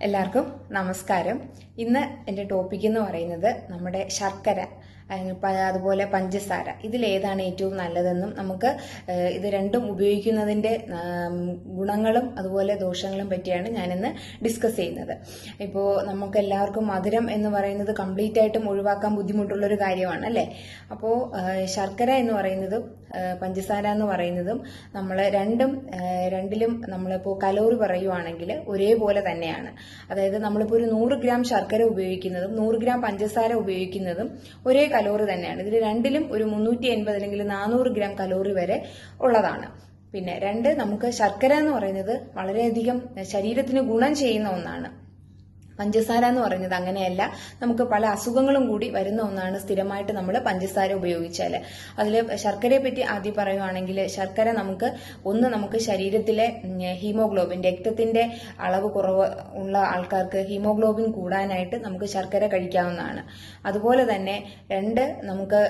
എല്ലാവർക്കും നമസ്കാരം. ഇന്ന് എൻ്റെ ടോപ്പിക് എന്ന് പറയുന്നത് നമ്മുടെ ശർക്കര അതുപോലെ പഞ്ചസാര ഇതിലേതാണ് ഏറ്റവും നല്ലതെന്നും നമുക്ക് ഇത് രണ്ടും ഉപയോഗിക്കുന്നതിൻ്റെ ഗുണങ്ങളും അതുപോലെ ദോഷങ്ങളും പറ്റിയാണ് ഞാനിന്ന് ഡിസ്കസ് ചെയ്യുന്നത്. ഇപ്പോൾ നമുക്ക് എല്ലാവർക്കും മധുരം എന്ന് പറയുന്നത് കംപ്ലീറ്റ് ആയിട്ടും ഒഴിവാക്കാൻ ബുദ്ധിമുട്ടുള്ളൊരു കാര്യമാണ് അല്ലേ. അപ്പോൾ ശർക്കര എന്ന് പറയുന്നതും പഞ്ചസാര എന്ന് പറയുന്നതും നമ്മൾ രണ്ടിലും നമ്മളിപ്പോൾ കലോറി പറയുവാണെങ്കിൽ ഒരേപോലെ തന്നെയാണ്. അതായത് നമ്മളിപ്പോൾ ഒരു 100 ഗ്രാം ശർക്കര ഉപയോഗിക്കുന്നതും 100 ഗ്രാം പഞ്ചസാര ഉപയോഗിക്കുന്നതും ഒരേ കലോറി തന്നെയാണ്. ഇതിൽ രണ്ടിലും ഒരു 380 അല്ലെങ്കിൽ 400 ഗ്രാം കലോറി വരെ ഉള്ളതാണ്. പിന്നെ നമുക്ക് ശർക്കര എന്ന് പറയുന്നത് വളരെയധികം ശരീരത്തിന് ഗുണം ചെയ്യുന്ന ഒന്നാണ്. പഞ്ചസാര എന്ന് പറയുന്നത് അങ്ങനെയല്ല, നമുക്ക് പല അസുഖങ്ങളും കൂടി വരുന്ന ഒന്നാണ് സ്ഥിരമായിട്ട് നമ്മൾ പഞ്ചസാര ഉപയോഗിച്ചാൽ. അതിൽ ശർക്കരയെ പറ്റി ആദ്യം പറയുവാണെങ്കിൽ ശർക്കര നമുക്ക് ശരീരത്തിലെ ഹീമോഗ്ലോബിൻ, രക്തത്തിന്റെ അളവ് കുറവ് ഉള്ള ആൾക്കാർക്ക് ഹീമോഗ്ലോബിൻ കൂടാനായിട്ട് നമുക്ക് ശർക്കര കഴിക്കാവുന്നതാണ്. അതുപോലെ തന്നെ നമുക്ക്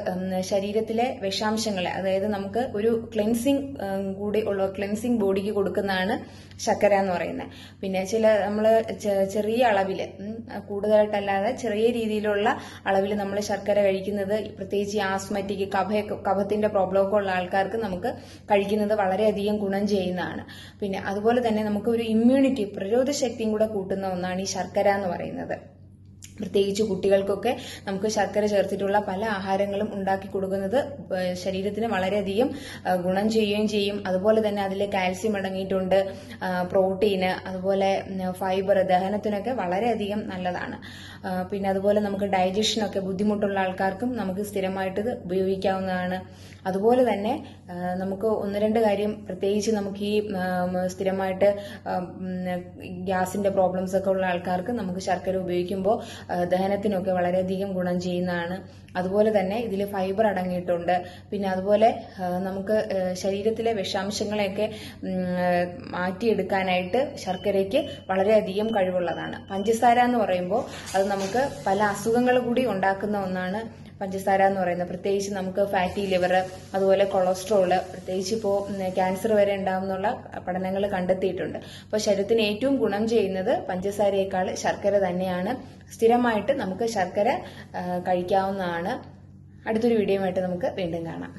ശരീരത്തിലെ വിഷാംശങ്ങളെ, അതായത് നമുക്ക് ഒരു ക്ലെൻസിങ് ബോഡിക്ക് കൊടുക്കുന്നതാണ് ശർക്കര എന്ന് പറയുന്നത്. പിന്നെ നമ്മൾ ചെറിയ അളവിൽ, കൂടുതലായിട്ടല്ലാതെ ചെറിയ രീതിയിലുള്ള അളവിൽ നമ്മൾ ശർക്കര കഴിക്കുന്നത്, പ്രത്യേകിച്ച് ആസ്മറ്റിക് കഫത്തിന്റെ പ്രോബ്ലം ഒക്കെ ഉള്ള ആൾക്കാർക്ക് നമുക്ക് കഴിക്കുന്നത് വളരെയധികം ഗുണം ചെയ്യുന്നതാണ്. പിന്നെ അതുപോലെ തന്നെ നമുക്ക് ഒരു ഇമ്മ്യൂണിറ്റി, പ്രതിരോധ ശക്തിയും കൂടെ കൂട്ടുന്ന ഒന്നാണ് ഈ ശർക്കര എന്ന് പറയുന്നത്. പ്രത്യേകിച്ച് കുട്ടികൾക്കൊക്കെ നമുക്ക് ശർക്കര ചേർത്തിട്ടുള്ള പല ആഹാരങ്ങളും ഉണ്ടാക്കി കൊടുക്കുന്നത് ശരീരത്തിന് വളരെയധികം ഗുണം ചെയ്യുകയും ചെയ്യും. അതുപോലെ തന്നെ അതിൽ കാൽസ്യം അടങ്ങിയിട്ടുണ്ട്, പ്രോട്ടീന്, അതുപോലെ ഫൈബർ, ദഹനത്തിനൊക്കെ വളരെയധികം നല്ലതാണ്. പിന്നെ അതുപോലെ നമുക്ക് ഡൈജഷനൊക്കെ ബുദ്ധിമുട്ടുള്ള ആൾക്കാർക്കും നമുക്ക് സ്ഥിരമായിട്ട് ഇത് ഉപയോഗിക്കാവുന്നതാണ്. അതുപോലെ തന്നെ നമുക്ക് 1-2 കാര്യം, പ്രത്യേകിച്ച് നമുക്ക് ഈ സ്ഥിരമായിട്ട് ഗ്യാസിന്റെ പ്രോബ്ലംസ് ഒക്കെ ഉള്ള ആൾക്കാർക്ക് നമുക്ക് ശർക്കര ഉപയോഗിക്കുമ്പോൾ ദഹനത്തിനൊക്കെ വളരെയധികം ഗുണം ചെയ്യുന്നതാണ്. അതുപോലെ തന്നെ ഇതിൽ ഫൈബർ അടങ്ങിയിട്ടുണ്ട്. പിന്നെ അതുപോലെ നമുക്ക് ശരീരത്തിലെ വിഷാംശങ്ങളെയൊക്കെ മാറ്റിയെടുക്കാനായിട്ട് ശർക്കരയ്ക്ക് വളരെയധികം കഴിവുള്ളതാണ്. പഞ്ചസാര എന്ന് പറയുമ്പോൾ അത് നമുക്ക് പല അസുഖങ്ങൾ കൂടി ഉണ്ടാക്കുന്ന ഒന്നാണ് പഞ്ചസാര എന്ന് പറയുന്നത്. പ്രത്യേകിച്ച് നമുക്ക് ഫാറ്റി ലിവർ, അതുപോലെ കൊളസ്ട്രോള്, പ്രത്യേകിച്ച് ഇപ്പോൾ ക്യാൻസർ വരെ ഉണ്ടാകുന്നുള്ള പഠനങ്ങൾ കണ്ടെത്തിയിട്ടുണ്ട്. അപ്പോൾ ശരീരത്തിന് ഏറ്റവും ഗുണം ചെയ്യുന്നത് പഞ്ചസാരയേക്കാൾ ശർക്കര തന്നെയാണ്. സ്ഥിരമായിട്ട് നമുക്ക് ശർക്കര കഴിക്കാവുന്നതാണ്. അടുത്തൊരു വീഡിയോയുമായിട്ട് നമുക്ക് വീണ്ടും കാണാം.